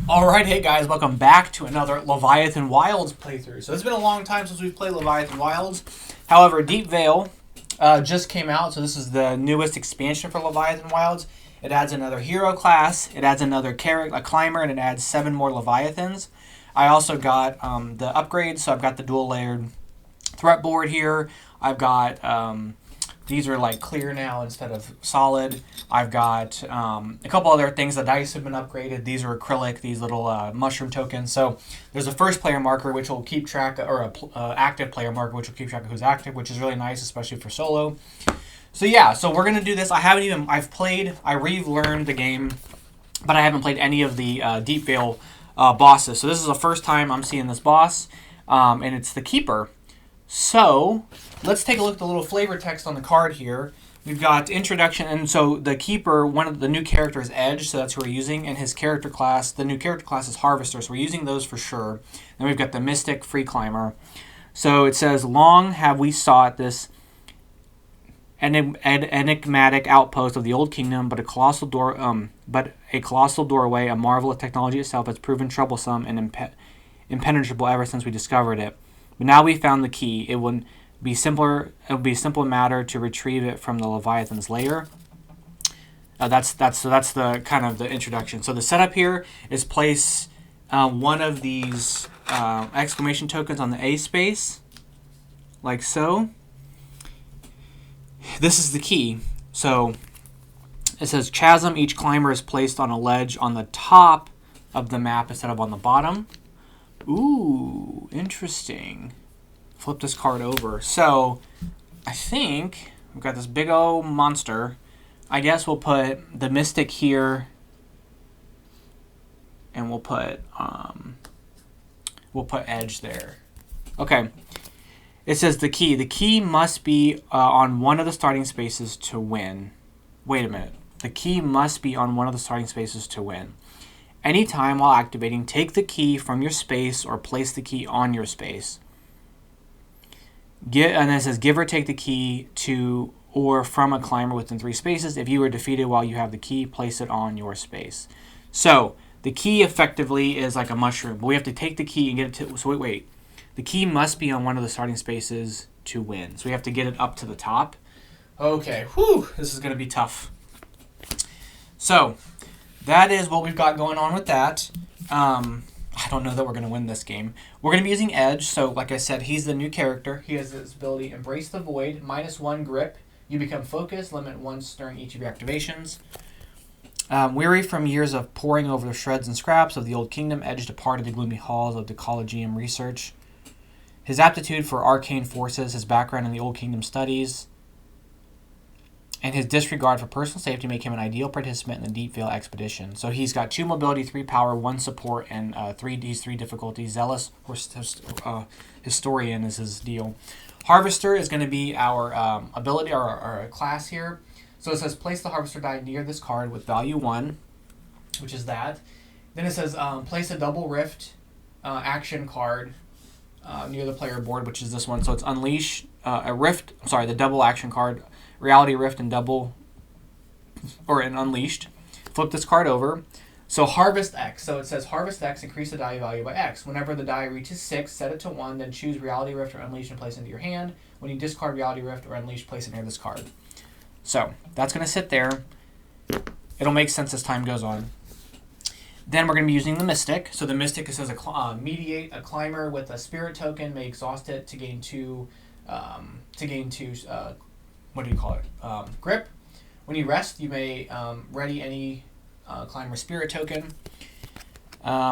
Alright, hey guys, welcome back to another Leviathan Wilds playthrough. So it's been a long time since we've played Leviathan Wilds. However, Deepvale just came out, so this is the newest expansion for Leviathan Wilds. It adds another hero class, it adds another character, a climber, and it adds 7 more Leviathans. I also got the upgrades, so I've got the dual layered threat board here. I've got these are like clear now instead of solid. I've got a couple other things. The dice have been upgraded. These are acrylic, these little mushroom tokens. So there's a first player marker which will keep track, or a active player marker which will keep track of who's active, which is really nice, especially for solo. So yeah, so we're gonna do this. I relearned the game, but I haven't played any of the Deepvale bosses. So this is the first time I'm seeing this boss, and it's the Keeper. So let's take a look at the little flavor text on the card here. We've got introduction, and so the Keeper, one of the new characters is Edge, so that's who we're using, and his character class, the new character class is Harvester, so we're using those for sure. Then we've got the Mystic Free Climber. So it says, long have we sought this enigmatic outpost of the old kingdom, but a colossal doorway, a marvel of technology itself, has proven troublesome and impenetrable ever since we discovered it. But now we found the key. It would be a simple matter to retrieve it from the Leviathan's lair. That's the kind of the introduction. So the setup here is place one of these exclamation tokens on the A space, like so. This is the key. So it says chasm. Each climber is placed on a ledge on the top of the map instead of on the bottom. Ooh, interesting. Flip this card over. So I think we've got this big old monster. I guess we'll put the Mystic here, and we'll put Edge there. Okay. It says the key. The key must be on one of the starting spaces to win. Wait a minute. The key must be on one of the starting spaces to win. Anytime while activating, take the key from your space or place the key on your space. And then it says give or take the key to or from a climber within 3 spaces. If you were defeated while you have the key, place it on your space. So the key effectively is like a mushroom, but we have to take the key and get it to. So wait. The key must be on one of the starting spaces to win. So we have to get it up to the top. Okay, whew, this is going to be tough. So that is what we've got going on with that. I don't know that we're going to win this game. We're going to be using Edge. So like I said, he's the new character. He has this ability, Embrace the Void, -1 grip. You become focused, limit 1 during each of your activations. Weary from years of poring over the shreds and scraps of the old kingdom, Edge departed the gloomy halls of the Collegium research. His aptitude for arcane forces, his background in the Old Kingdom studies, and his disregard for personal safety make him an ideal participant in the Deepvale expedition. So he's got 2 mobility, 3 power, 1 support, and 3 difficulty. Zealous Historian is his deal. Harvester is going to be our ability, or our class here. So it says place the Harvester die near this card with value 1, which is that. Then it says place a double rift action card near the player board, which is this one. So it's unleash the double action card, reality rift and double, or an unleashed. Flip this card over. So harvest X. So it says harvest X, increase the die value by X. Whenever the die reaches 6, set it to 1, then choose reality rift or unleash and place it into your hand. When you discard reality rift or unleash, place it near this card. So that's going to sit there. It'll make sense as time goes on. Then we're going to be using the Mystic. So the Mystic, it says mediate a climber with a spirit token, may exhaust it to gain 2 grip. When you rest, you may ready any climber spirit token.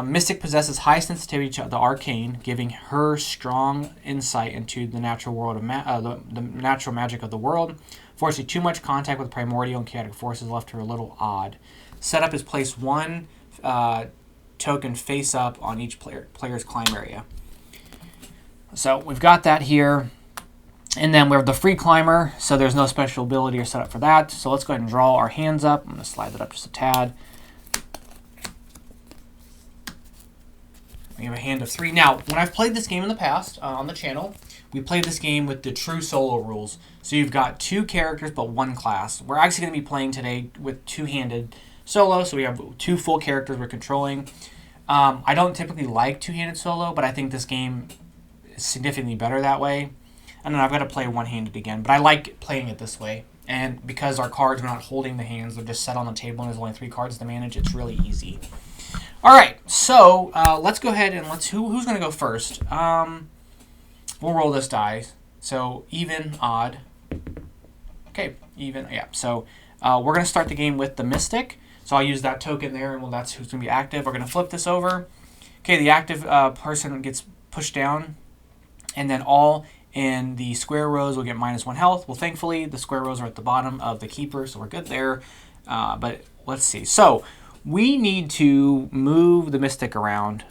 Mystic possesses high sensitivity to the arcane, giving her strong insight into the natural world of the natural magic of the world. Fortunately, too much contact with primordial and chaotic forces left her a little odd. Setup is place 1 token face up on each player's climb area. So we've got that here. And then we have the free climber, so there's no special ability or setup for that. So let's go ahead and draw our hands up. I'm going to slide that up just a tad. We have a hand of 3. Now, when I've played this game in the past on the channel, we played this game with the true solo rules. So you've got 2 characters but 1 class. We're actually going to be playing today with 2-handed solo, so we have 2 full characters we're controlling. I don't typically like two-handed solo, but I think this game is significantly better that way. I don't know, I've got to play one-handed again, but I like playing it this way. And because our cards are not holding the hands, they're just set on the table and there's only 3 cards to manage, it's really easy. All right, so let's go ahead and who's going to go first? We'll roll this die. So even, odd. Okay, even, yeah. So we're going to start the game with the Mystic. So I'll use that token there, and well, that's who's going to be active. We're going to flip this over. Okay, the active person gets pushed down, and then all in the square rows will get -1 health. Well, thankfully, the square rows are at the bottom of the keeper, so we're good there. But let's see. So we need to move the Mystic around.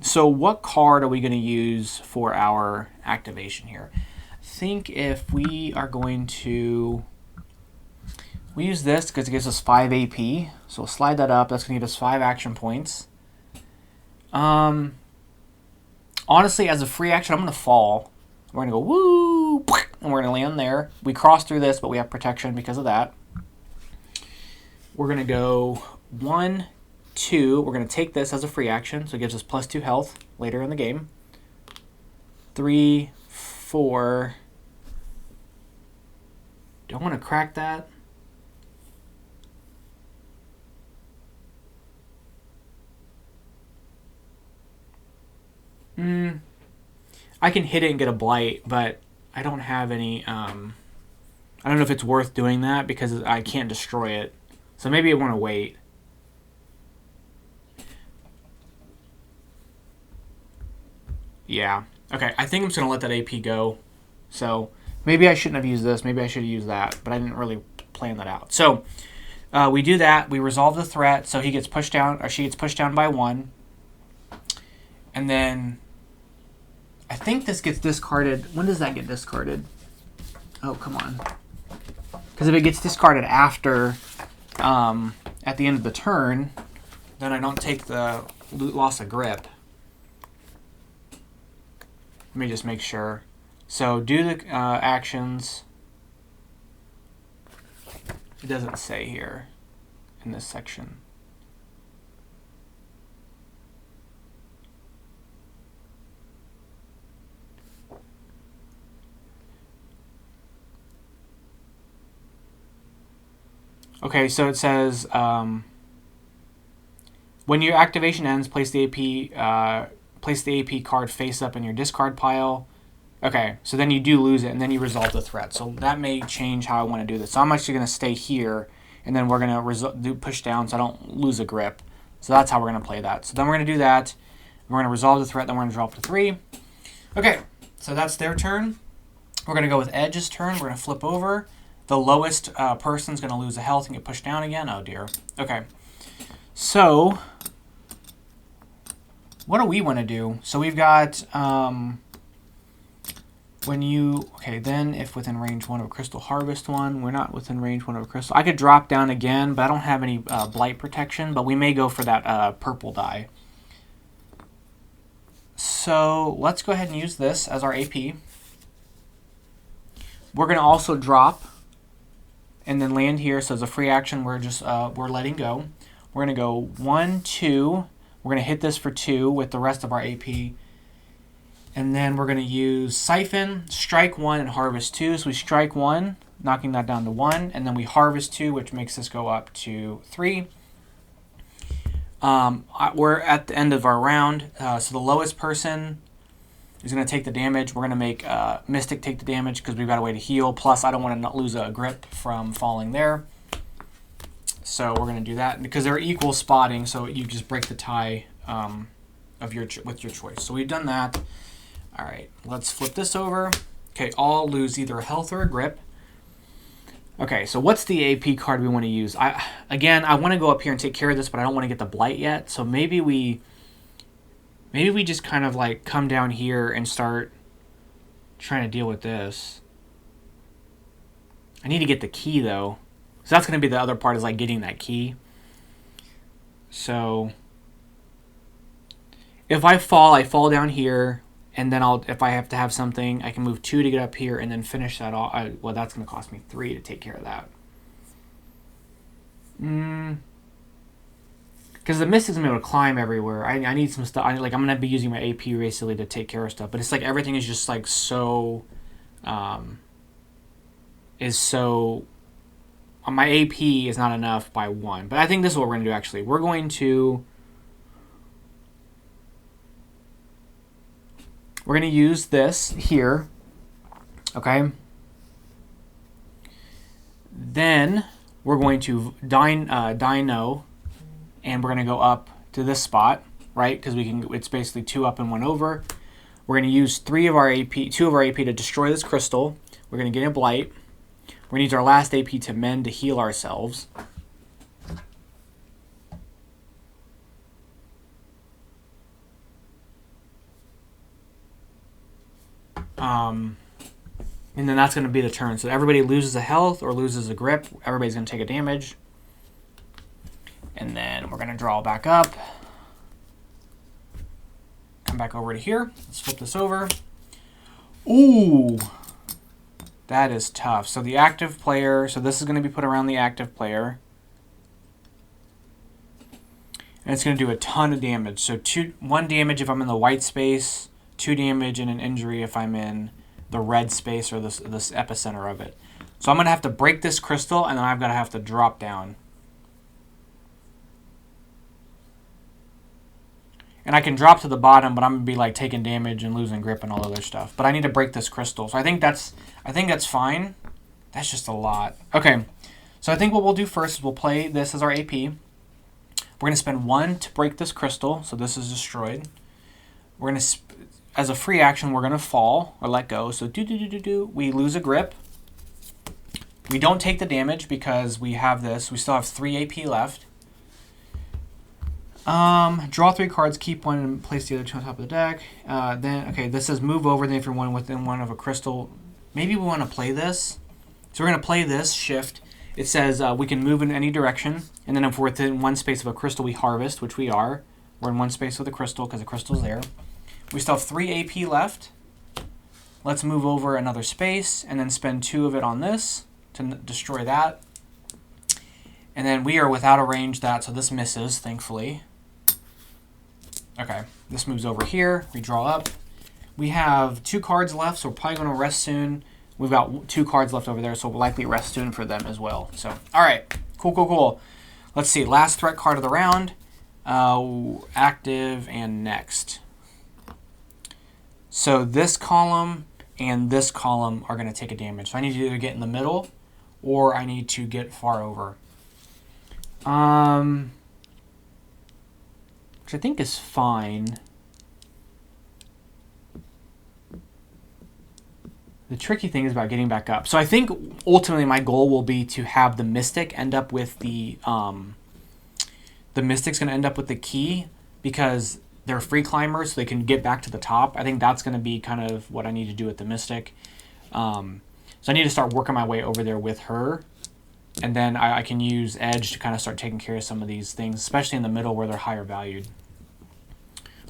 So what card are we going to use for our activation here? I think if we are going to... We use this because it gives us 5 AP. So we'll slide that up. That's going to give us 5 action points. Honestly, as a free action, I'm going to fall. We're going to go woo, and we're going to land there. We cross through this, but we have protection because of that. We're going to go 1, 2. We're going to take this as a free action, so it gives us +2 health later in the game. 3, 4. Do I want to crack that? I can hit it and get a blight, but I don't have any... I don't know if it's worth doing that because I can't destroy it. So maybe I want to wait. Yeah. Okay, I think I'm just going to let that AP go. So maybe I shouldn't have used this. Maybe I should have used that, but I didn't really plan that out. So we do that. We resolve the threat, so he gets pushed down, or she gets pushed down by 1. And then... I think this gets discarded. When does that get discarded? Oh, come on. Because if it gets discarded after, at the end of the turn, then I don't take the loss of grip. Let me just make sure. So do the actions. It doesn't say here in this section. Okay, so it says when your activation ends, place the AP card face up in your discard pile. Okay, so then you do lose it, and then you resolve the threat. So that may change how I want to do this. So I'm actually going to stay here, and then we're going to push down so I don't lose a grip. So that's how we're going to play that. So then we're going to do that. We're going to resolve the threat, then we're going to drop to 3. Okay, so that's their turn. We're going to go with Edge's turn. We're going to flip over. The lowest person's going to lose a health and get pushed down again. Oh, dear. Okay. So, what do we want to do? So, we've got, then if within range 1 of a crystal, harvest 1. We're not within range 1 of a crystal. I could drop down again, but I don't have any blight protection, but we may go for that purple die. So, let's go ahead and use this as our AP. We're going to also drop and then land here. So as a free action, we're just we're letting go. We're going to go 1, 2. We're going to hit this for 2 with the rest of our AP. And then we're going to use Siphon, Strike 1, and Harvest 2. So we strike 1, knocking that down to 1. And then we Harvest 2, which makes this go up to 3. We're at the end of our round. So the lowest person is going to take the damage. We're going to make Mystic take the damage because we've got a way to heal. Plus, I don't want to not lose a grip from falling there. So we're going to do that. Because they're equal spotting, so you just break the tie with your choice. So we've done that. All right, let's flip this over. Okay, all lose either a health or a grip. Okay, so what's the AP card we want to use? I want to go up here and take care of this, but I don't want to get the blight yet. So maybe we just kind of like come down here and start trying to deal with this. I need to get the key though. So that's going to be the other part, is like getting that key. So if I fall down here, and then if I have to have something, I can move 2 to get up here and then finish that off. Well, that's going to cost me 3 to take care of that. Because Because the Mystic's going to be able to climb everywhere. I need some stuff. I'm going to be using my AP basically to take care of stuff. But it's like everything is just like so... my AP is not enough by 1. But I think this is what we're going to do, actually. We're going to use this here. Okay? Then we're going to dino, and we're going to go up to this spot, right? Because it's basically 2 up and 1 over. We're going to use 2 of our AP to destroy this crystal. We're going to get a blight. We're going to use our last AP to mend to heal ourselves. And then that's going to be the turn. So everybody loses a health or loses a grip. Everybody's going to take a damage. And then we're going to draw back up. Come back over to here. Let's flip this over. Ooh. That is tough. So the active player, so this is going to be put around the active player. And it's going to do a ton of damage. So 1 damage if I'm in the white space, 2 damage and an injury if I'm in the red space or this epicenter of it. So I'm going to have to break this crystal, and then I'm going to have to drop down. And I can drop to the bottom, but I'm going to be like taking damage and losing grip and all other stuff. But I need to break this crystal. So I think that's fine. That's just a lot. Okay. So I think what we'll do first is we'll play this as our AP. We're going to spend 1 to break this crystal. So this is destroyed. We're going to, as a free action, we're going to fall or let go. So we lose a grip. We don't take the damage because we have this. We still have 3 AP left. Draw 3 cards, keep 1, and place the other 2 on top of the deck. This says move over. Then if you're within 1 of a crystal, maybe we want to play this. So we're going to play this shift. It says we can move in any direction, and then if we're within 1 space of a crystal, we harvest, which we are. We're in 1 space with a crystal because the crystal's there. We still have 3 AP left. Let's move over another space and then spend 2 of it on this to destroy that. And then we are without a range that, so this misses, thankfully. Okay, this moves over here. We draw up. We have 2 cards left, so we're probably going to rest soon. We've got 2 cards left over there, so we'll likely rest soon for them as well. So, all right, cool. Let's see, last threat card of the round. Active and next. So this column and this column are going to take a damage. So I need to either get in the middle or I need to get far over. Which I think is fine. The tricky thing is about getting back up. So I think ultimately my goal will be to have the Mystic end up with the Mystic's going to end up with the key because they're free climbers, so they can get back to the top. I think that's going to be kind of what I need to do with the Mystic. So I need to start working my way over there with her. And then I can use Edge to kind of start taking care of some of these things, especially in the middle where they're higher valued.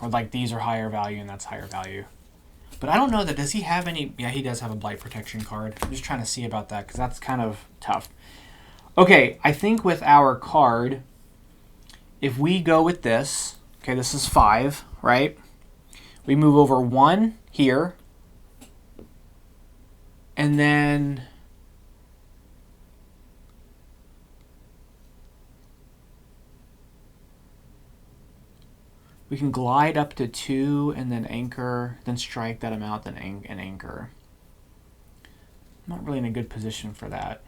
Or like these are higher value and that's higher value. But I don't know that, does he have any? Yeah, he does have a Blight Protection card. I'm just trying to see about that because that's kind of tough. Okay, I think with our card, if we go with this, okay, this is 5, right? We move over 1 here. And then we can glide up to 2 and then anchor, then strike that amount, then anchor. I'm not really in a good position for that.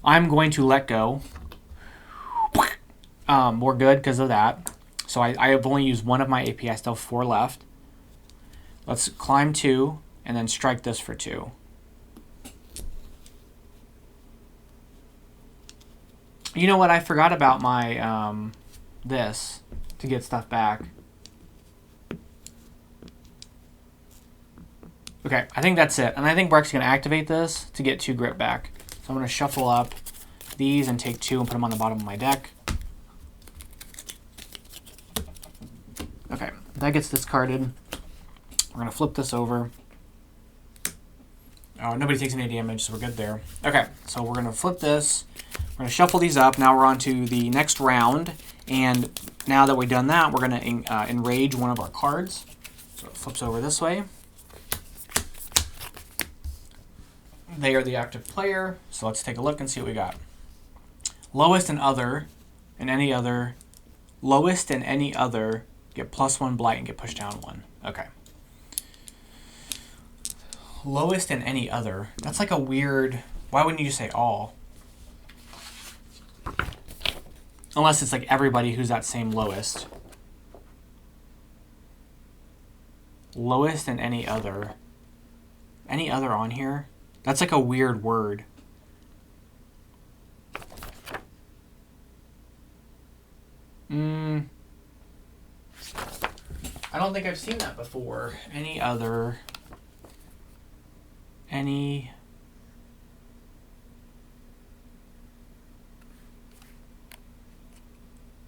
I'm going to let go. We're good because of that. So I have only used 1 of my AP. I still have 4 left. Let's climb 2 and then strike this for 2. You know what? I forgot about my this to get stuff back. Okay, I think that's it. And I think we're actually going to activate this to get 2 grip back. So I'm going to shuffle up these and take 2 and put them on the bottom of my deck. Okay, that gets discarded. We're going to flip this over. Oh, nobody takes any damage, so we're good there. Okay, so we're going to flip this. We're going to shuffle these up. Now we're on to the next round. And now that we've done that, we're going to enrage one of our cards. So it flips over this way. They are the active player. So let's take a look and see what we got. Lowest and other, and any other. Lowest and any other get +1 blight and get pushed down 1. Okay. Lowest and any other. That's like a weird... Why wouldn't you just say all? Unless it's like everybody who's that same lowest. Lowest and any other. Any other on here? That's like a weird word. I don't think I've seen that before. Any other... Any...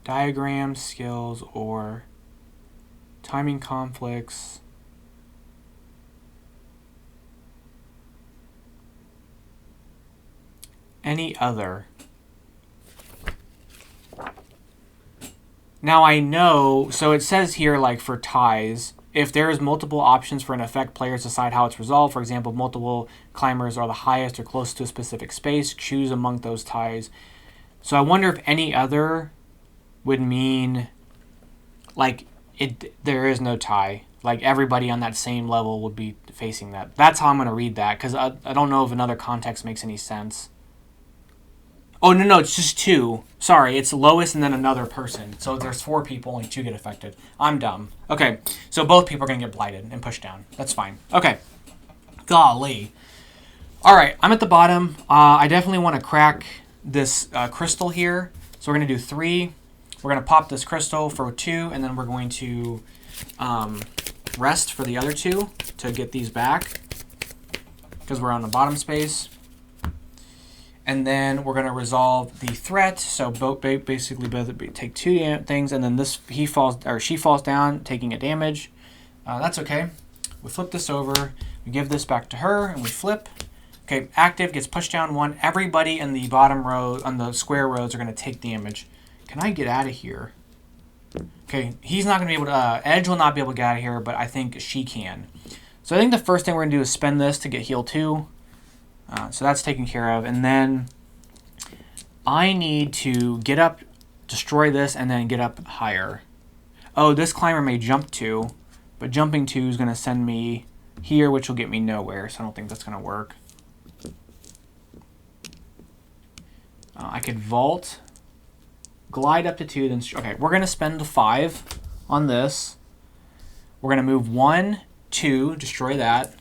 Diagrams, skills, or timing conflicts. Any other. Now I know, so it says here like for ties, if there is multiple options for an effect, players decide how it's resolved. For example, multiple climbers are the highest or close to a specific space. Choose among those ties. So I wonder if any other would mean like there is no tie. Like everybody on that same level would be facing that. That's how I'm going to read that, because I don't know if another context makes any sense. Oh, no, it's just 2. Sorry, it's lowest and then another person. So there's 4 people, only 2 get affected. I'm dumb. Okay, so both people are going to get blighted and pushed down. That's fine. Okay. Golly. All right, I'm at the bottom. I definitely want to crack this crystal here. So we're going to do 3. We're going to pop this crystal for 2, and then we're going to rest for the other 2 to get these back, because we're on the bottom space. And then we're going to resolve the threat. So basically take 2 things, and then she falls down, taking a damage. That's okay. We flip this over. We give this back to her, and we flip. Okay, active gets pushed down 1. Everybody in the bottom row, on the square rows, are going to take damage. Can I get out of here? Okay, he's not going to be able to... Edge will not be able to get out of here, but I think she can. So I think the first thing we're going to do is spend this to get heal 2. So that's taken care of. And then I need to get up, destroy this, and then get up higher. Oh, this climber may jump 2, but jumping 2 is going to send me here, which will get me nowhere. So I don't think that's going to work. I could vault, glide up to 2. Then okay, we're going to spend the 5 on this. We're going to move 1, 2, destroy that.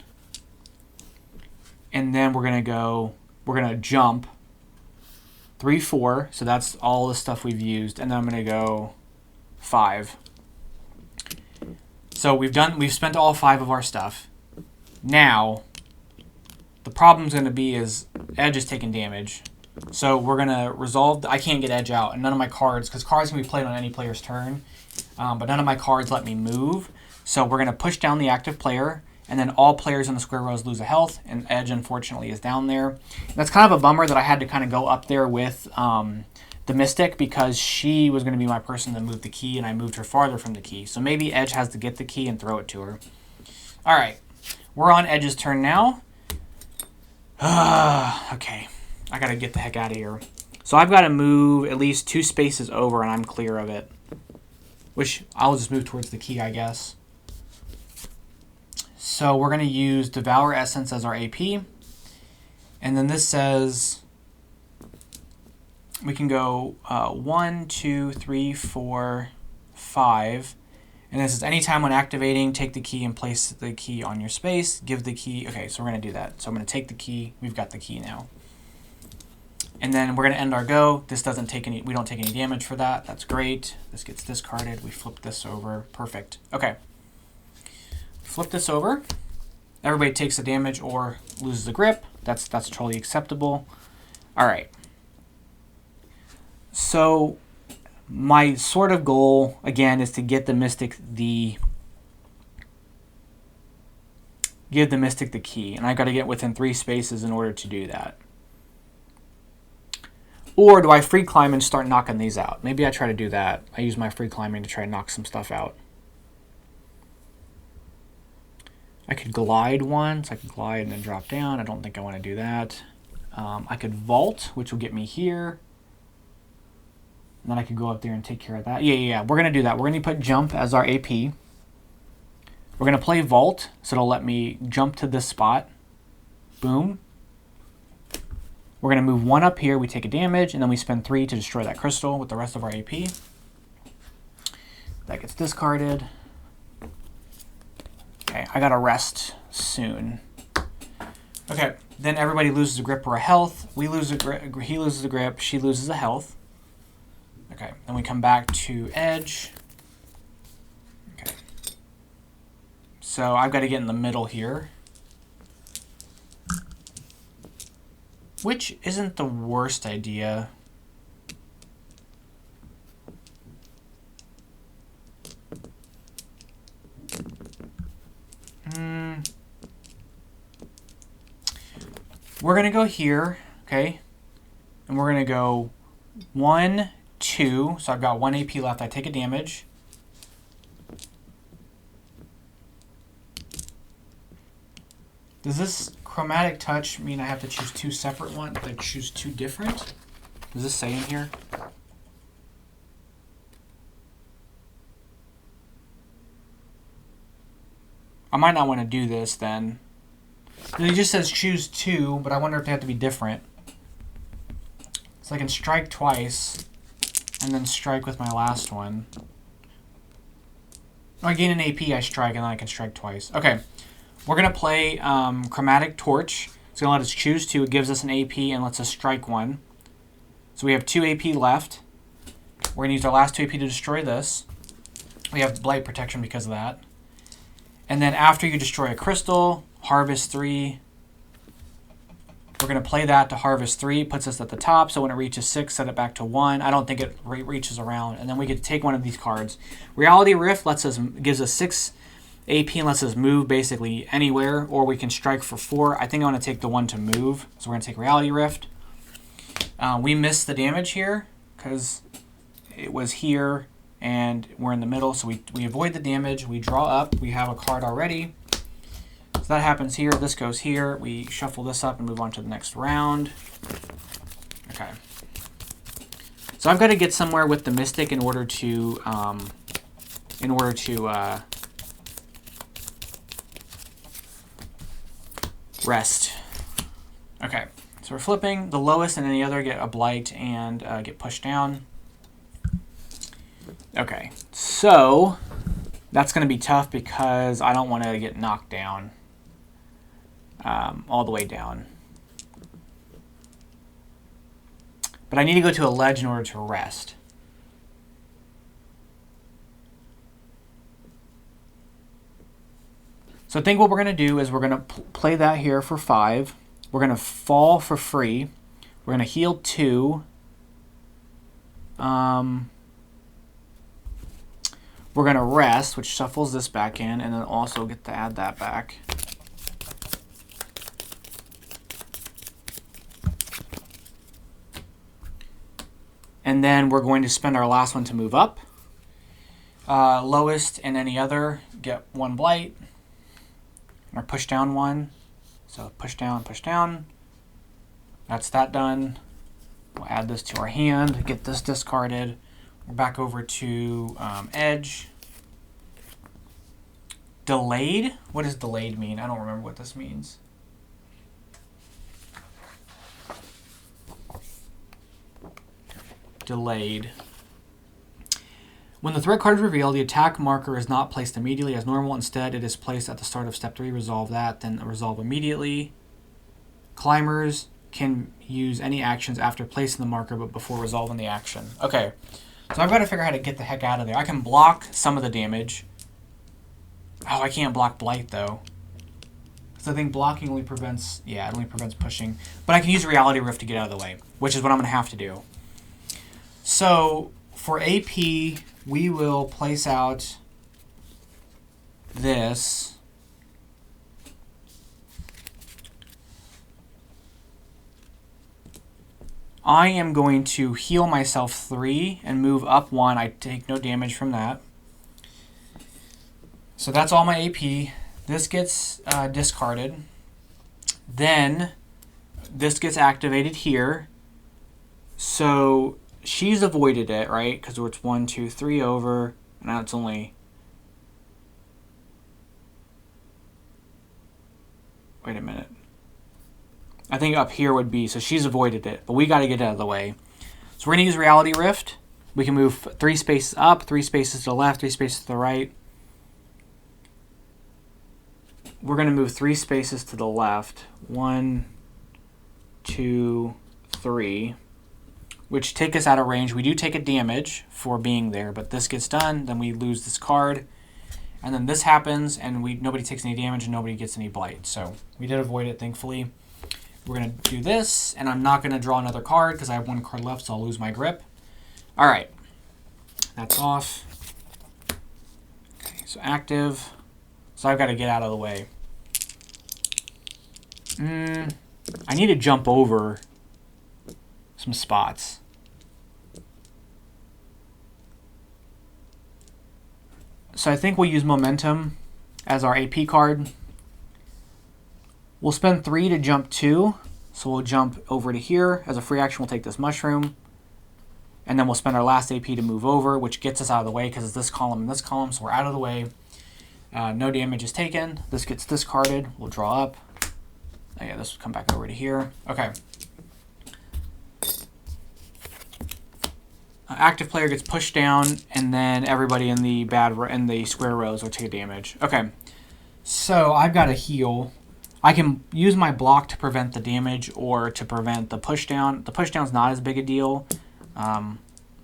And then we're going to jump 3, 4. So that's all the stuff we've used. And then I'm going to go 5. So we've spent all 5 of our stuff. Now, the problem's going to be is Edge is taking damage. So we're going to resolve, I can't get Edge out. And none of my cards, because cards can be played on any player's turn. But none of my cards let me move. So we're going to push down the active player. And then all players in the square rows lose a health, and Edge, unfortunately, is down there. And that's kind of a bummer that I had to kind of go up there with the Mystic, because she was going to be my person that moved the key, and I moved her farther from the key. So maybe Edge has to get the key and throw it to her. All right. We're on Edge's turn now. Okay. I got to get the heck out of here. So I've got to move at least 2 spaces over, and I'm clear of it. Which I'll just move towards the key, I guess. So we're going to use Devour Essence as our AP. And then this says we can go 1, 2, 3, 4, 5. And this is anytime when activating, take the key and place the key on your space. Give the key. Okay, so we're going to do that. So I'm going to take the key. We've got the key now. And then we're going to end our go. This doesn't take any, we don't take any damage for that. That's great. This gets discarded. We flip this over. Perfect. Okay. Flip this over. Everybody takes the damage or loses the grip. That's totally acceptable. All right. So my sort of goal, again, is to get the Mystic the give the Mystic the key. And I got to get within 3 spaces in order to do that. Or do I free climb and start knocking these out? Maybe I try to do that. I use my free climbing to try to knock some stuff out. I could glide one, so I could glide and then drop down. I don't think I want to do that. I could vault, which will get me here. And then I could go up there and take care of that. Yeah. We're going to do that. We're going to put jump as our AP. We're going to play vault, so it'll let me jump to this spot. Boom. We're going to move 1 up here. We take a damage, and then we spend 3 to destroy that crystal with the rest of our AP. That gets discarded. Okay, I got to rest soon. Okay, then everybody loses a grip or a health. We lose a grip. He loses a grip. She loses a health. Okay, then we come back to edge. Okay. So I've got to get in the middle here. Which isn't the worst idea. We're going to go here, okay? And we're going to go 1, 2. So I've got 1 AP left. I take a damage. Does this chromatic touch mean I have to choose 2 separate ones? Like choose 2 different? Does this say in here? I might not want to do this then. It just says choose 2, but I wonder if they have to be different. So I can strike twice and then strike with my last one. Oh, I gain an AP, I strike, and then I can strike twice. Okay. We're going to play Chromatic Torch. It's going to let us choose 2. It gives us an AP and lets us strike 1. So we have 2 AP left. We're going to use our last 2 AP to destroy this. We have Blight Protection because of that. And then after you destroy a crystal, harvest 3. We're going to play that to harvest 3. It puts us at the top. So when it reaches 6, set it back to 1. I don't think it reaches around. And then we get to take one of these cards. Reality Rift gives us 6 AP and lets us move basically anywhere, or we can strike for 4. I think I want to take the one to move, so we're going to take Reality Rift. We missed the damage here because it was here and we're in the middle, so we avoid the damage. We draw up. We have a card already. So that happens here. This goes here. We shuffle this up and move on to the next round. Okay. So I've got to get somewhere with the Mystic in order to rest. Okay, so we're flipping. The lowest and any other get a blight and get pushed down. Okay, so that's going to be tough because I don't want to get knocked down all the way down. But I need to go to a ledge in order to rest. So I think what we're going to do is we're going to play that here for 5. We're going to fall for free. We're going to heal 2. We're going to rest, which shuffles this back in, and then also get to add that back. And then we're going to spend our last one to move up. Lowest and any other get 1 blight. Or push down 1. So push down, push down. That's that done. We'll add this to our hand, get this discarded. We're back over to edge. Delayed? What does delayed mean? I don't remember what this means. Delayed. When the threat card is revealed, the attack marker is not placed immediately as normal. Instead, it is placed at the start of step 3. Resolve that, then resolve immediately. Climbers can use any actions after placing the marker, but before resolving the action. Okay, so I've got to figure out how to get the heck out of there. I can block some of the damage. Oh, I can't block Blight, though. So I think blocking only prevents, yeah, it only prevents pushing. But I can use Reality Rift to get out of the way, which is what I'm going to have to do. So for AP, we will place out this. I am going to heal myself 3 and move up 1. I take no damage from that. So that's all my AP. This gets discarded. Then this gets activated here. So she's avoided it, right? Because it's 1, 2, 3 over. Now it's only... Wait a minute. I think up here would be... So she's avoided it. But we got to get it out of the way. So we're going to use Reality Rift. We can move 3 spaces up, 3 spaces to the left, 3 spaces to the right. We're going to move 3 spaces to the left. 1, 2, 3. Which take us out of range. We do take a damage for being there, but this gets done, then we lose this card. And then this happens, and nobody takes any damage and nobody gets any blight. So we did avoid it, thankfully. We're going to do this, and I'm not going to draw another card because I have 1 card left, so I'll lose my grip. All right. That's off. Okay, so active. So I've got to get out of the way. I need to jump over some spots. So I think we'll use Momentum as our AP card. We'll spend 3 to jump 2. So we'll jump over to here. As a free action, we'll take this mushroom. And then we'll spend our last AP to move over, which gets us out of the way because it's this column and this column. So we're out of the way. No damage is taken. This gets discarded. We'll draw up. Oh yeah, this will come back over to here. Okay. Active player gets pushed down, and then everybody in the square rows will take damage. Okay. So I've got to heal. I can use my block to prevent the damage or to prevent the pushdown. The pushdown's not as big a deal.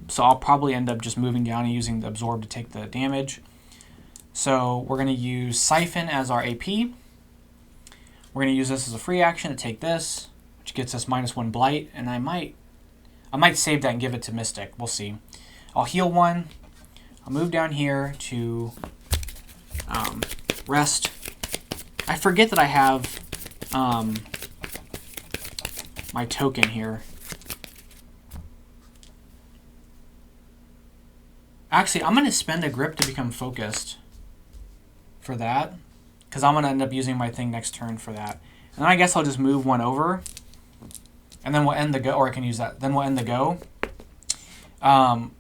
So I'll probably end up just moving down and using the absorb to take the damage. So we're going to use Siphon as our AP. We're going to use this as a free action to take this, which gets us -1 blight. And I might save that and give it to Mystic. We'll see. I'll heal 1. I'll move down here to rest. I forget that I have my token here. Actually, I'm going to spend a grip to become focused for that, because I'm going to end up using my thing next turn for that. And then I guess I'll just move 1 over, and then we'll end the go, or I can use that. Then we'll end the go.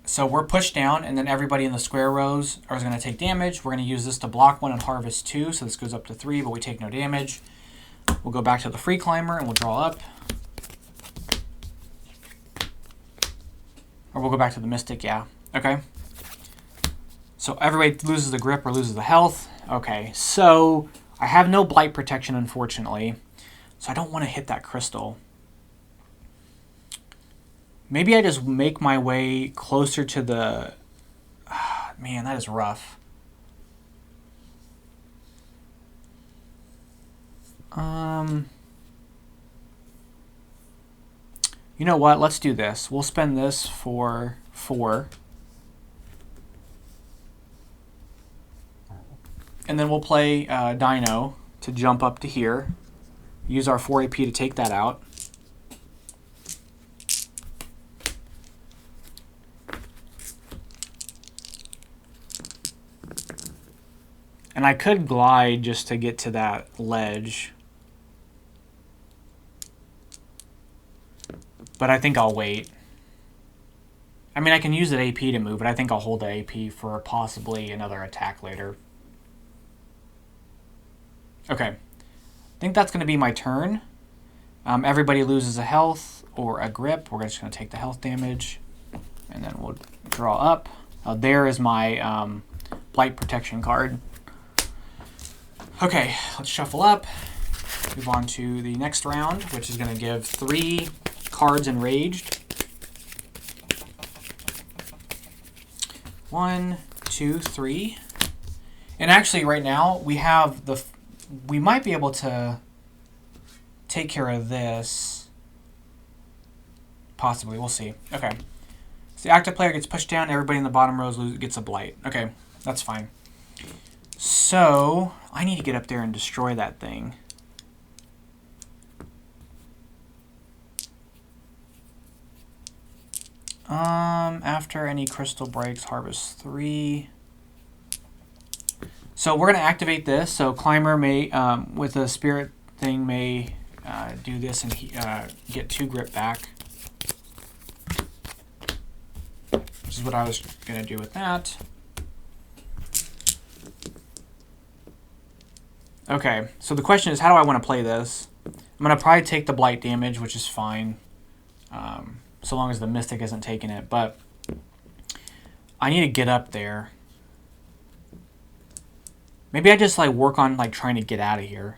So we're pushed down, and then everybody in the square rows is going to take damage. We're going to use this to block 1 and harvest 2, so this goes up to 3, but we take no damage. We'll go back to the free climber, and we'll draw up. Or we'll go back to the Mystic, yeah. Okay. So everybody loses the grip or loses the health. Okay, so I have no blight protection, unfortunately. So I don't want to hit that crystal. Maybe I just make my way closer to the... man, that is rough. You know what? Let's do this. We'll spend this for 4. And then we'll play Dino to jump up to here. Use our 4 AP to take that out. And I could glide just to get to that ledge. But I think I'll wait. I mean, I can use the AP to move, but I think I'll hold the AP for possibly another attack later. Okay. I think that's going to be my turn. Everybody loses a health or a grip. We're just going to take the health damage. And then we'll draw up. There is my blight protection card. Okay, let's shuffle up. Move on to the next round, which is going to give 3 cards enraged. 1, 2, 3. And actually right now we have we might be able to take care of this. Possibly, we'll see. Okay. So the active player gets pushed down, everybody in the bottom rows gets a blight. Okay, that's fine. So I need to get up there and destroy that thing. After any crystal breaks, harvest 3. So we're going to activate this. So Climber may, with a spirit thing, may do this and get 2 grip back. Which is what I was going to do with that. Okay, so the question is, how do I want to play this? I'm going to probably take the blight damage, which is fine. So long as the Mystic isn't taking it. But I need to get up there. Maybe I just like work on like trying to get out of here.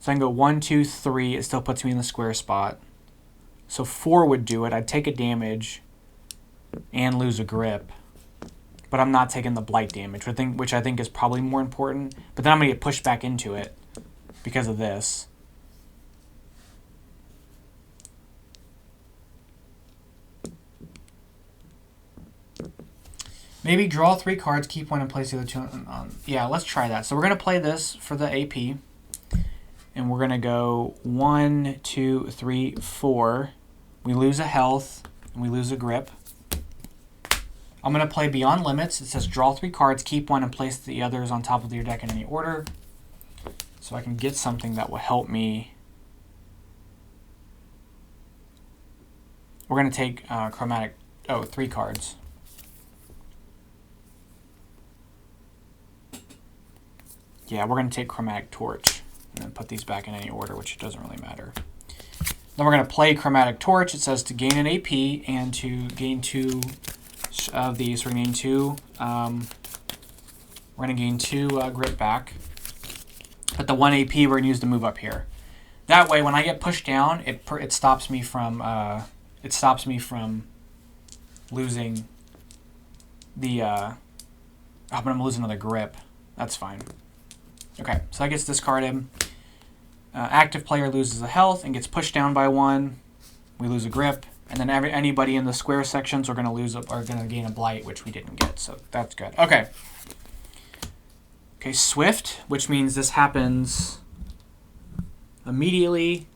So I can go 1, 2, 3. It still puts me in the square spot. So 4 would do it. I'd take a damage and lose a grip. But I'm not taking the blight damage, which I think is probably more important. But then I'm going to get pushed back into it because of this. Maybe draw 3 cards, keep 1 and place the other 2 on. Yeah, let's try that. So we're going to play this for the AP. And we're going to go 1, 2, 3, 4. We lose a health and we lose a grip. I'm going to play Beyond Limits. It says draw 3 cards, keep 1, and place the others on top of your deck in any order. So I can get something that will help me. We're going to take chromatic. 3 cards. Yeah, we're going to take Chromatic Torch and then put these back in any order, which doesn't really matter. Then we're going to play Chromatic Torch. It says to gain an AP and to gain 2 of these. We're going to gain 2. We're going to gain 2 grip back. But the 1 AP we're going to use to move up here. That way, when I get pushed down, it stops me from losing the. I'm going to lose another grip. That's fine. Okay, so that gets discarded. Active player loses a health and gets pushed down by 1. We lose a grip, and then anybody in the square sections are going to gain a blight, which we didn't get. So that's good. Okay. Okay, Swift, which means this happens immediately.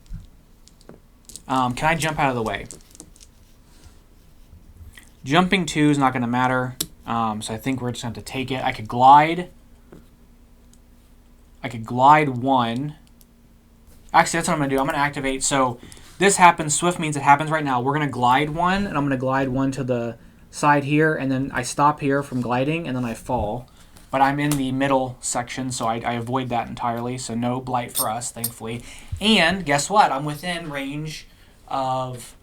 Can I jump out of the way? Jumping 2 is not going to matter. So I think we're just going to have to take it. I could glide. I could glide 1. Actually, that's what I'm going to do. I'm going to activate. So this happens. Swift means it happens right now. We're going to glide 1, and I'm going to glide 1 to the side here, and then I stop here from gliding, and then I fall. But I'm in the middle section, so I avoid that entirely. So no blight for us, thankfully. And guess what? I'm within range of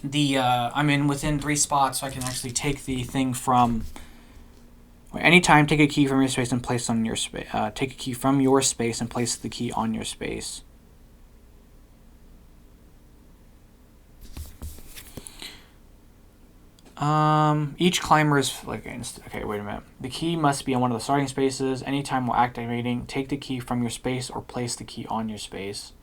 the... I'm within 3 spots, so I can actually take the thing from... Anytime, take a key from your space and place on your space. Take a key from your space and place the key on your space. Each climber is like okay. Wait a minute. The key must be on one of the starting spaces. Anytime while activating, take the key from your space or place the key on your space.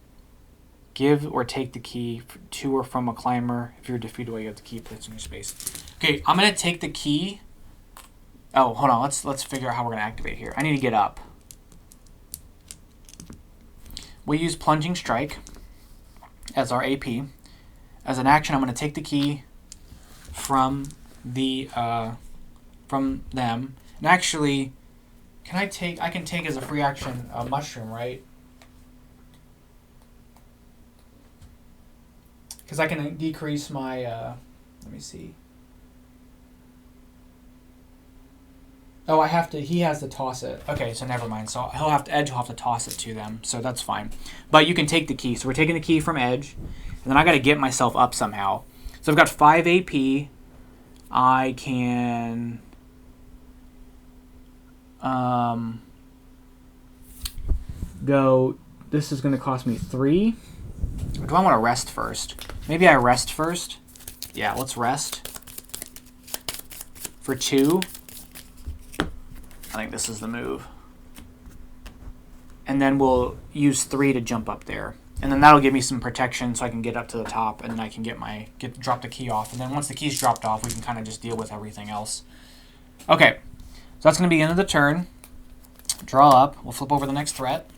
Give or take the key to or from a climber. If you're defeated while you have the key placed in your space. Okay, I'm gonna take the key. Oh, hold on. Let's figure out how we're gonna activate here. I need to get up. We use Plunging Strike as our AP. As an action, I'm gonna take the key from them. And actually, I can take as a free action a mushroom, right? Because I can decrease my let me see. Oh, he has to toss it. Okay, so never mind. So Edge will have to toss it to them, so that's fine. But you can take the key. So we're taking the key from Edge, and then I got to get myself up somehow. So I've got 5 AP. I can go. This is going to cost me 3. Or do I want to rest first? Maybe I rest first. Yeah, let's rest for 2. I think this is the move. And then we'll use 3 to jump up there. And then that'll give me some protection so I can get up to the top, and then I can drop the key off. And then once the key's dropped off, we can kind of just deal with everything else. Okay, so that's going to be the end of the turn. Draw up. We'll flip over the next threat.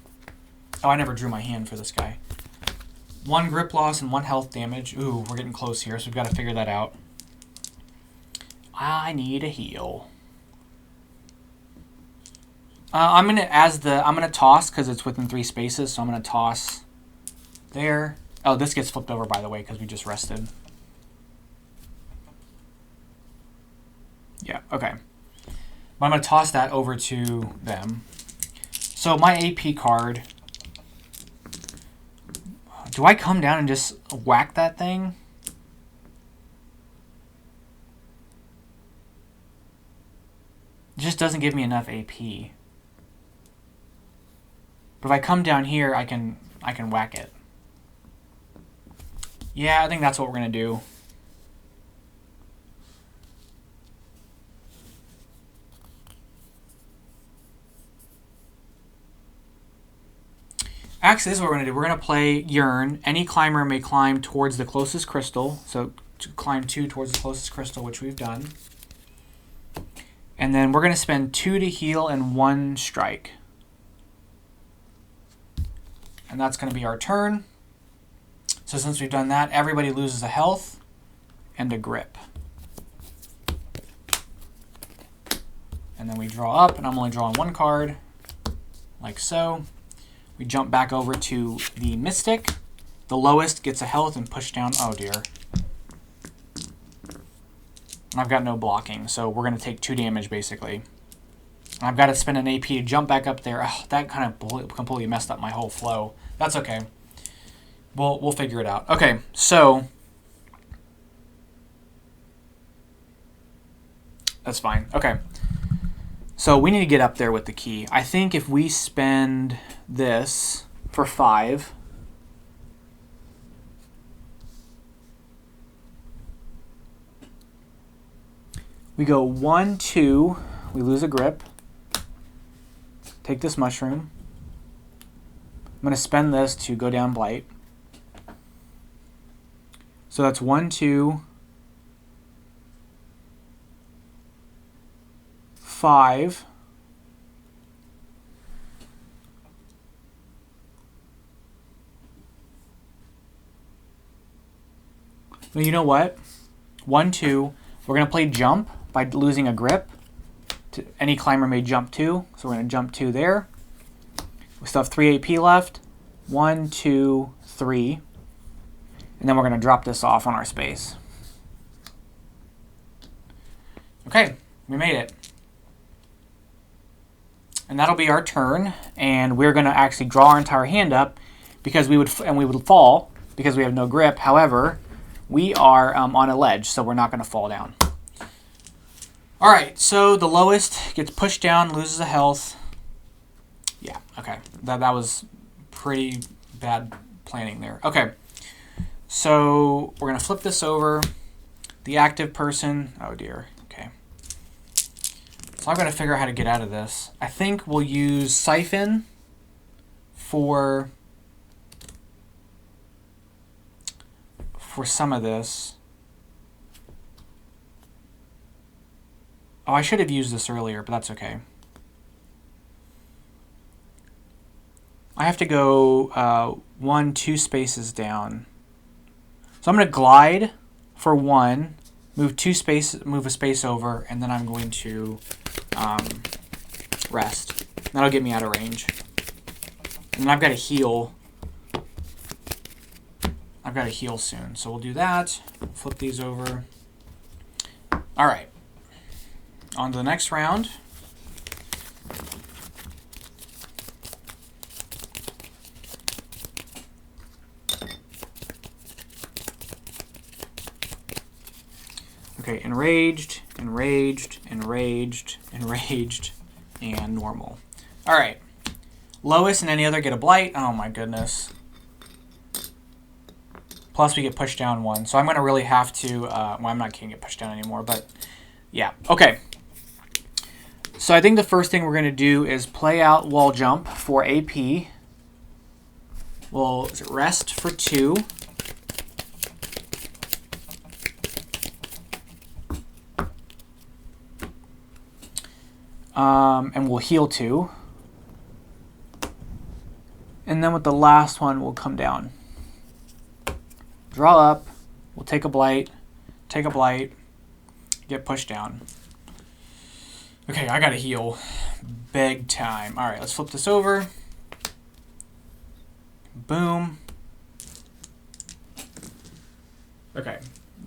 Oh, I never drew my hand for this guy. 1 grip loss and 1 health damage. Ooh, we're getting close here, so we've got to figure that out. I need a heal. I'm gonna toss because it's within 3 spaces, so I'm gonna toss there. Oh, this gets flipped over, by the way, because we just rested. Yeah, okay. But I'm gonna toss that over to them. So my AP card. Do I come down and just whack that thing? It just doesn't give me enough AP. But if I come down here, I can whack it. Yeah, I think that's what we're gonna do. Actually, this is what we're going to do. We're going to play Yearn. Any climber may climb towards the closest crystal. So to climb 2 towards the closest crystal, which we've done. And then we're going to spend 2 to heal and 1 strike. And that's going to be our turn. So since we've done that, everybody loses a health and a grip. And then we draw up, and I'm only drawing 1 card, like so. We jump back over to the Mystic. The lowest gets a health and push down. Oh dear. I've got no blocking, so we're going to take 2 damage basically. And I've got to spend an AP to jump back up there. Oh, that kind of completely messed up my whole flow. That's okay. We'll figure it out. Okay, so that's fine. Okay. So we need to get up there with the key. I think if we spend this for 5, we go 1, 2, we lose a grip. Take this mushroom. I'm going to spend this to go down Blight. So that's 1, 2, 5. Well, you know what? 1, 2. We're going to play jump by losing a grip. Any climber may jump 2. So we're going to jump 2 there. We still have 3 AP left. 1, 2, 3. And then we're going to drop this off on our space. Okay, we made it. And that'll be our turn, and we're going to actually draw our entire hand up because we would fall because we have no grip. However, we are on a ledge, so we're not going to fall down. All right, so the lowest gets pushed down, loses a health. Yeah, okay. That was pretty bad planning there. Okay, so we're going to flip this over. The active person, oh dear. So I've got to figure out how to get out of this. I think we'll use Siphon for some of this. Oh, I should have used this earlier, but that's okay. I have to go 1, 2 spaces down. So I'm going to glide for 1, move a space over, and then I'm going to rest. That'll get me out of range. And then I've got to heal. I've got to heal soon. So we'll do that. Flip these over. All right. On to the next round. Okay, enraged, enraged, enraged, enraged, and normal. All right. Lowest and any other get a blight. Oh my goodness. Plus we get pushed down 1. So I'm going to really have to, well, I'm not going to get pushed down anymore, but yeah. Okay. So I think the first thing we're going to do is play out wall jump for AP. We'll rest for 2. And we'll heal 2. And then with the last one, we'll come down. draw up. We'll take a blight, get pushed down. Okay, I gotta heal big time. All right, let's flip this over. Boom. Okay,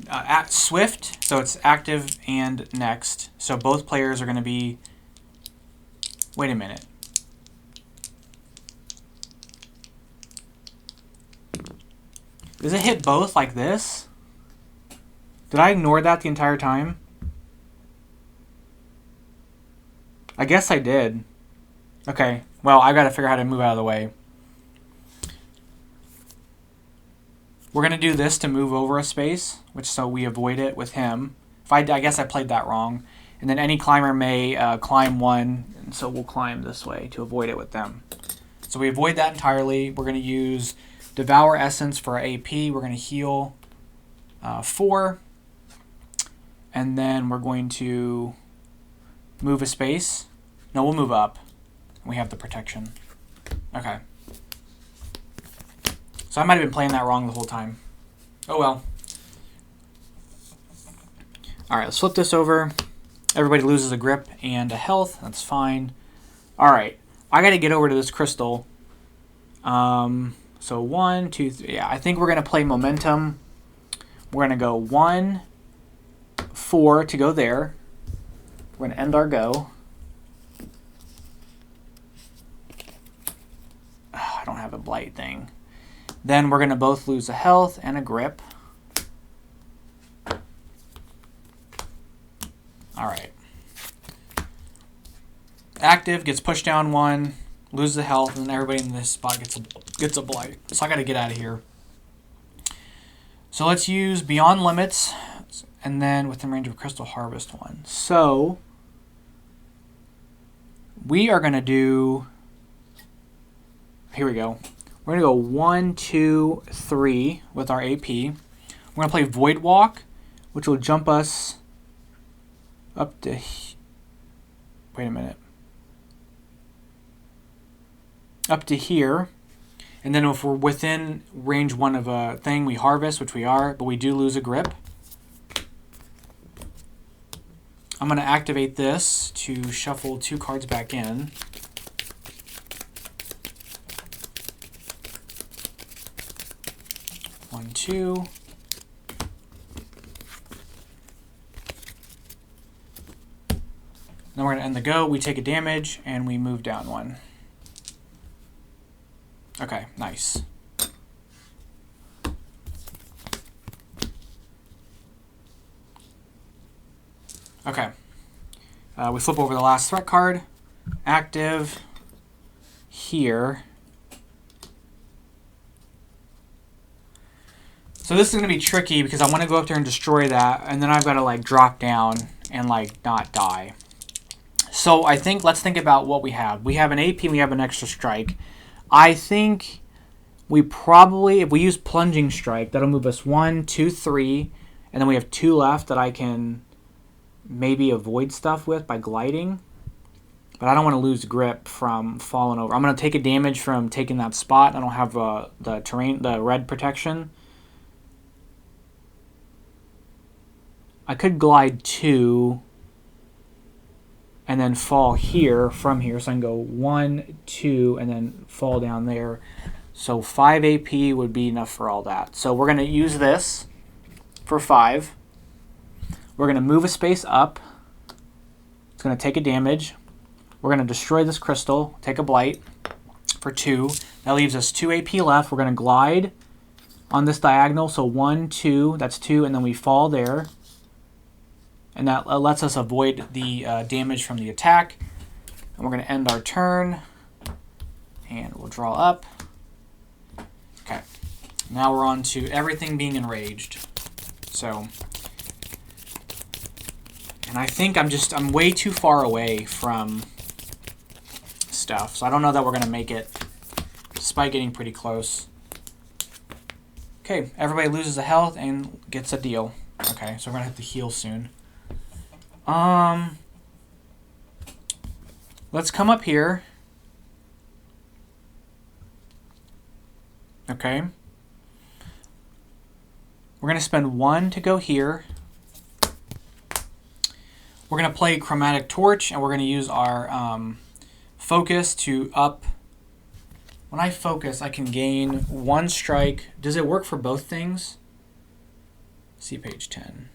at Swift, so it's active and next. So both players are gonna be, wait a minute. Does it hit both like this? Did I ignore that the entire time? I guess I did. Okay, well, I gotta figure out how to move out of the way. We're gonna do this to move over a space, which so we avoid it with him. I guess I played that wrong. And then any climber may climb one, and so we'll climb this way to avoid it with them. So we avoid that entirely. We're gonna use Devour Essence for our AP. We're gonna heal 4. And then we're going to move a space. No, we'll move up. We have the protection. Okay. So I might have been playing that wrong the whole time. Oh well. Alright, let's flip this over. Everybody loses a grip and a health. That's fine. Alright, I gotta get over to this crystal. So 1, 2, 3. Yeah, I think we're gonna play momentum. We're gonna go 1, 4 to go there. We're gonna end our go. Oh, I don't have a blight thing. Then we're gonna both lose a health and a grip. All right. Active gets pushed down 1, loses the health, and then everybody in this spot gets a blight. So I gotta get out of here. So let's use Beyond Limits, and then within range of Crystal Harvest 1. So we are gonna do. Here we go. We're gonna go 1, 2, 3 with our AP. We're gonna play Void Walk, which will jump us up to. Wait a minute. Up to here, and then if we're within range 1 of a thing, we harvest, which we are, but we do lose a grip. I'm gonna activate this to shuffle 2 cards back in. One, 2. Then we're going to end the go. We take a damage, and we move down 1. Okay, nice. Okay. We flip over the last threat card. Active. Here. So this is going to be tricky because I want to go up there and destroy that, and then I've got to like drop down and like not die. So I think let's think about what we have. We have an AP and we have an extra strike. I think we probably, if we use Plunging Strike, that'll move us 1, 2, 3, and then we have 2 left that I can maybe avoid stuff with by gliding. But I don't want to lose grip from falling over. I'm going to take a damage from taking that spot. I don't have the terrain, the red protection. I could glide 2 and then fall here from here. So I can go 1, 2, and then fall down there. So 5 AP would be enough for all that. So we're going to use this for 5. We're going to move a space up. It's going to take a damage. We're going to destroy this crystal, take a blight for 2. That leaves us 2 AP left. We're going to glide on this diagonal. So 1, 2, that's 2, and then we fall there. And that lets us avoid the damage from the attack. And we're going to end our turn. And we'll draw up. Okay. Now we're on to everything being enraged. So, and I think I'm way too far away from stuff. So I don't know that we're going to make it, despite getting pretty close. Okay, everybody loses a health and gets a deal. Okay, so we're going to have to heal soon. Let's come up here. Okay. We're going to spend 1 to go here. We're going to play Chromatic Torch, and we're going to use our focus to up. When I focus, I can gain 1 strike. Does it work for both things? See page 10.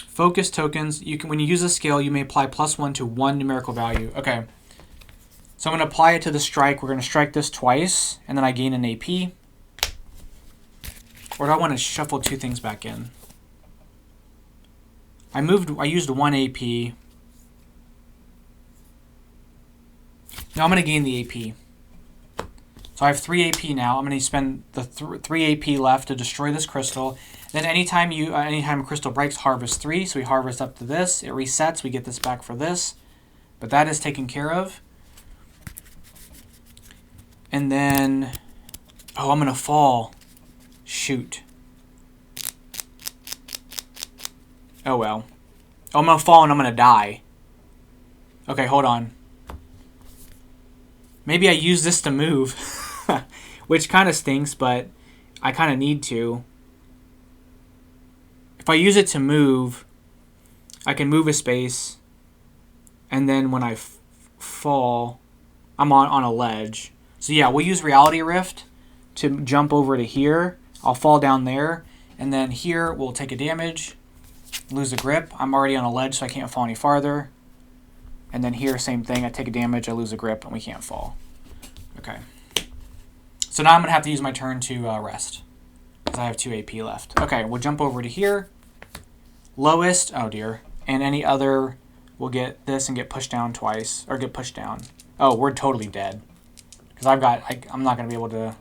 Focus tokens. You can, when you use a skill, you may apply +1 to 1 numerical value. Okay. So I'm going to apply it to the strike. We're going to strike this twice, and then I gain an AP. Or do I want to shuffle 2 things back in? I used 1 AP. Now I'm going to gain the AP. So I have 3 AP now. I'm going to spend the 3 AP left to destroy this crystal. Then anytime a crystal breaks, harvest 3. So we harvest up to this. It resets. We get this back for this. But that is taken care of. And then, oh, I'm going to fall. Shoot. Oh, well. Oh, I'm going to fall and I'm going to die. Okay, hold on. Maybe I use this to move. Which kind of stinks, but I kind of need to. If I use it to move, I can move a space. And then when I fall, I'm on a ledge. So yeah, we'll use Reality Rift to jump over to here. I'll fall down there. And then here, we'll take a damage. Lose a grip. I'm already on a ledge, so I can't fall any farther. And then here, same thing. I take a damage, I lose a grip, and we can't fall. Okay. So now I'm going to have to use my turn to rest, because I have 2 AP left. Okay, we'll jump over to here. Lowest, oh dear. And any other, we'll get this and get pushed down twice, or get pushed down. Oh, we're totally dead. Because I'm not going to be able to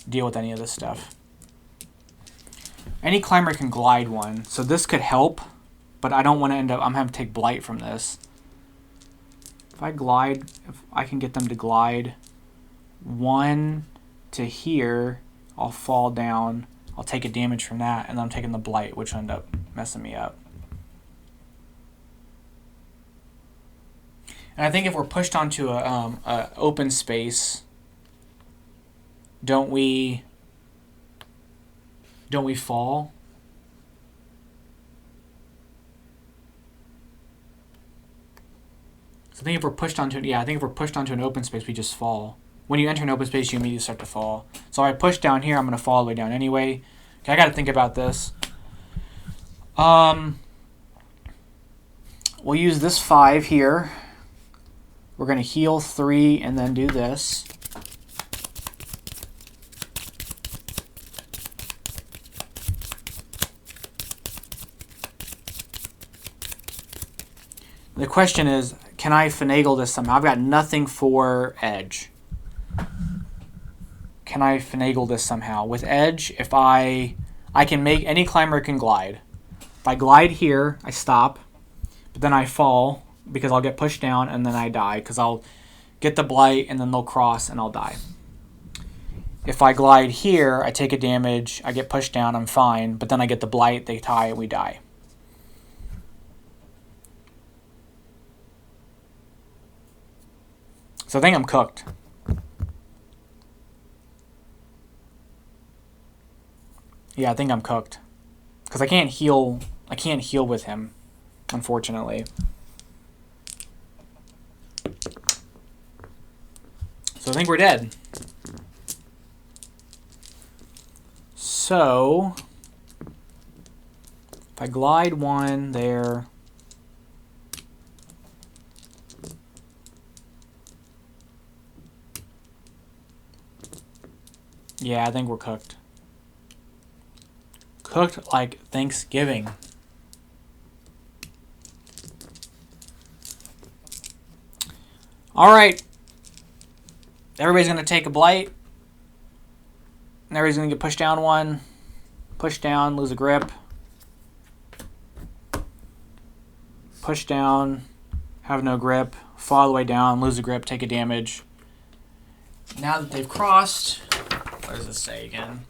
deal with any of this stuff. Any climber can glide 1, so this could help, but I don't want to end up, I'm having to take blight from this. If I glide, if I can get them to glide 1 to here, I'll fall down, I'll take a damage from that, and then I'm taking the blight, which will end up messing me up. And I think if we're pushed onto a open space, don't we fall? So I think if we're pushed onto an open space, we just fall. When you enter an open space, you immediately start to fall. So if I push down here, I'm going to fall all the way down anyway. Okay, I got to think about this. We'll use this 5 here. We're going to heal 3 and then do this. The question is, can I finagle this somehow? I've got nothing for edge. Can I finagle this somehow? With edge, if I can make, any climber can glide. If I glide here, I stop, but then I fall because I'll get pushed down and then I die because I'll get the blight and then they'll cross and I'll die. If I glide here, I take a damage, I get pushed down, I'm fine, but then I get the blight, they tie, and we die. So I think I'm cooked. Yeah, I think I'm cooked. Because I can't heal with him, unfortunately. So I think we're dead. So if I glide 1 there, yeah, I think we're cooked. Cooked like Thanksgiving. All right. Everybody's going to take a blight. And everybody's going to get pushed down 1. Push down, lose a grip. Push down, have no grip. Fall all the way down, lose a grip, take a damage. Now that they've crossed, what does this say again?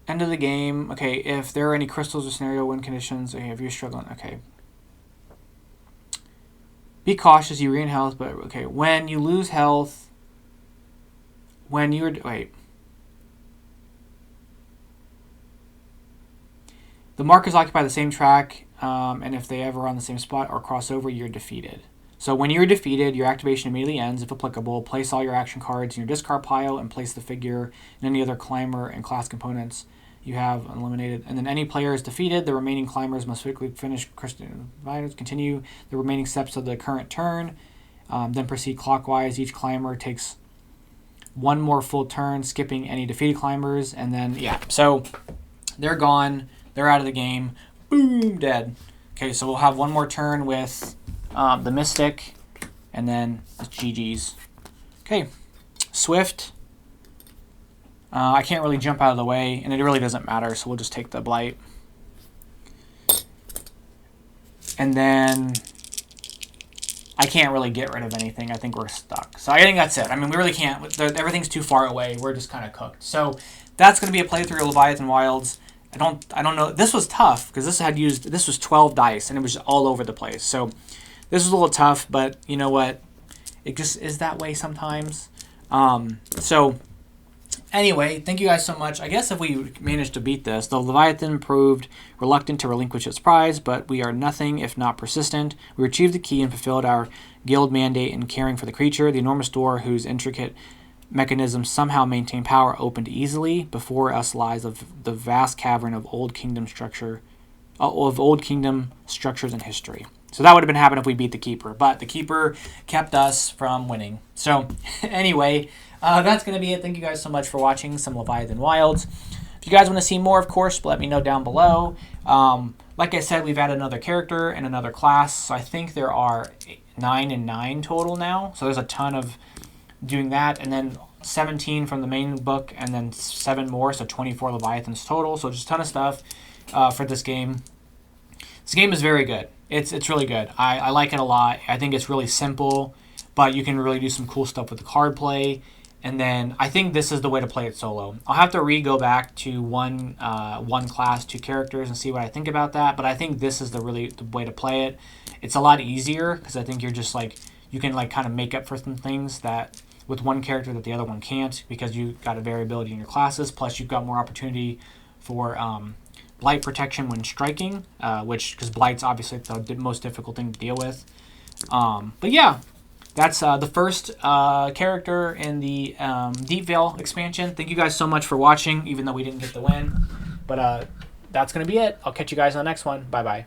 End of the game. Okay, if there are any crystals or scenario win conditions, okay, if you're struggling, okay. Be cautious, you regain health, but okay, when you lose health, when you're, wait. The markers occupy the same track, and if they ever on the same spot or cross over, you're defeated. So when you're defeated, your activation immediately ends. If applicable, place all your action cards in your discard pile and place the figure and any other climber and class components you have eliminated. And then any player is defeated. The remaining climbers must quickly finish continue the remaining steps of the current turn. Then proceed clockwise. Each climber takes one more full turn, skipping any defeated climbers. And then, yeah, so they're gone. They're out of the game. Boom, dead. Okay, so we'll have one more turn with the Mystic, and then the GG's. Okay, Swift. I can't really jump out of the way, and it really doesn't matter, so we'll just take the Blight. And then I can't really get rid of anything. I think we're stuck. So I think that's it. I mean, we really can't. Everything's too far away. We're just kind of cooked. So that's going to be a playthrough of Leviathan Wilds. I don't know. This was tough because this was 12 dice, and it was all over the place. So this was a little tough, but you know what? It just is that way sometimes. So anyway, thank you guys so much. I guess if we managed to beat this, the Leviathan proved reluctant to relinquish its prize, but we are nothing if not persistent. We achieved the key and fulfilled our guild mandate in caring for the creature. The enormous door, whose intricate mechanisms somehow maintain power, opened easily. Before us lies the vast cavern of old kingdom structures and history. So that would have been happening if we beat the Keeper, but the Keeper kept us from winning. So anyway, that's going to be it. Thank you guys so much for watching some Leviathan Wilds. If you guys want to see more, of course, let me know down below. Like I said, we've added another character and another class, so I think there are 9 and 9 total now. So there's a ton of doing that, and then 17 from the main book, and then 7 more, so 24 Leviathans total. So just a ton of stuff for this game. This game is very good. It's really good. I like it a lot. I think it's really simple, but you can really do some cool stuff with the card play. And then I think this is the way to play it solo. I'll have to go back to one class, 2 characters, and see what I think about that. But I think this is the way to play it. It's a lot easier because I think you're just like, you can like kind of make up for some things that with one character that the other one can't, because you got a variability in your classes. Plus you've got more opportunity for blight protection when striking, because blight's obviously the most difficult thing to deal with. But yeah, that's the first character in the Deepvale expansion. Thank you guys so much for watching, even though we didn't get the win. But that's going to be it. I'll catch you guys on the next one. Bye-bye.